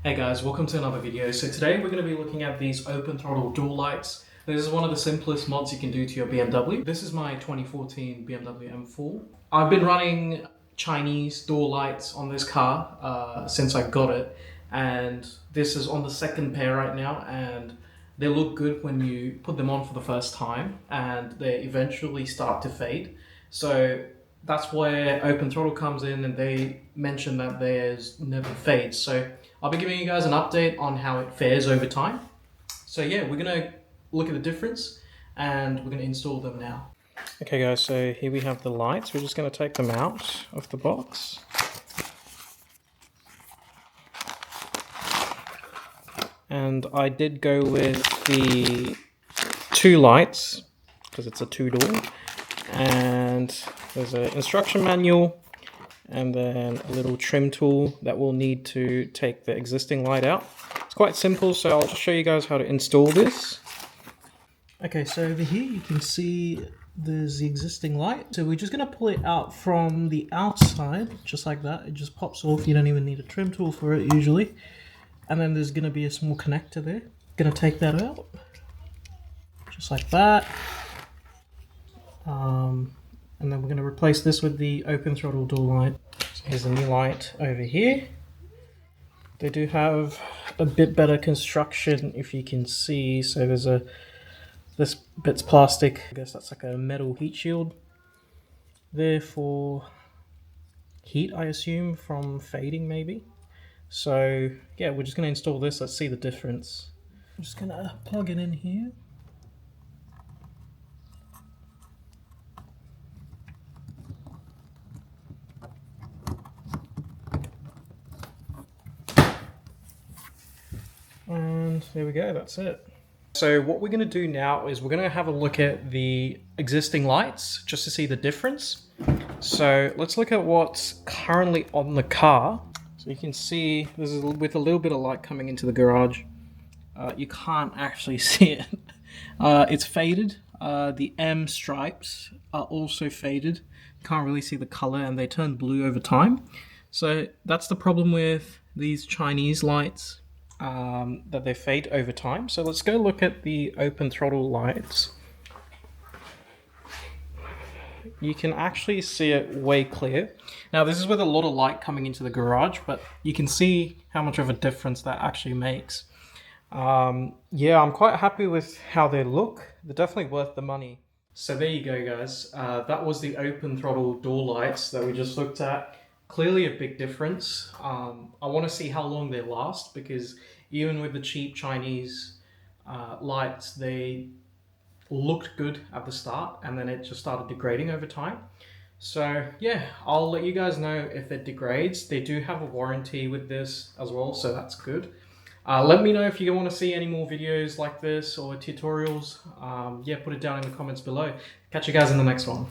Hey guys, welcome to another video. So today we're going to be looking at these OpenThrottle door lights. This is one of the simplest mods you can do to your BMW. This is my 2014 BMW M4. I've been running Chinese door lights on this car since I got it, and this is on the second pair right now, and they look good when you put them on for the first time, and they eventually start to fade. So that's where OpenThrottle comes in, and they mention that theirs never fades. So I'll be giving you guys an update on how it fares over time. So yeah, we're gonna look at the difference and we're gonna install them now. Okay guys, so here we have the lights. We're just gonna take them out of the box. And I did go with the two lights because it's a two-door, and there's an instruction manual and then a little trim tool that we'll need to take the existing light out. It's quite simple, so I'll just show you guys how to install this. Okay, so over here you can see there's the existing light. So we're just going to pull it out from the outside, just like that. It just pops off. You don't even need a trim tool for it usually. And then there's going to be a small connector there. Going to take that out, just like that. And then we're going to replace this with the OpenThrottle door light. So here's the new light over here. They do have a bit better construction, if you can see. So there's this bit's plastic. I guess that's like a metal heat shield there for heat, I assume, from fading maybe. So yeah, we're just going to install this. Let's see the difference. I'm just going to plug it in here. And there we go, that's it. So what we're going to do now is we're going to have a look at the existing lights just to see the difference. So let's look at what's currently on the car. So you can see this is with a little bit of light coming into the garage. You can't actually see it. It's faded. The M stripes are also faded. You can't really see the color, and they turn blue over time. So that's the problem with these Chinese lights. That they fade over time. So let's go look at the OpenThrottle lights. You can actually see it way clear. Now this is with a lot of light coming into the garage, but you can see how much of a difference that actually makes. Yeah, I'm quite happy with how they look. They're definitely worth the money. So there you go guys, that was the OpenThrottle door lights that we just looked at. Clearly a big difference. I want to see how long they last, because even with the cheap Chinese lights, they looked good at the start and then it just started degrading over time. So yeah, I'll let you guys know if it degrades. They do have a warranty with this as well, so that's good. Let me know if you want to see any more videos like this or tutorials. Yeah, put it down in the comments below. Catch you guys in the next one.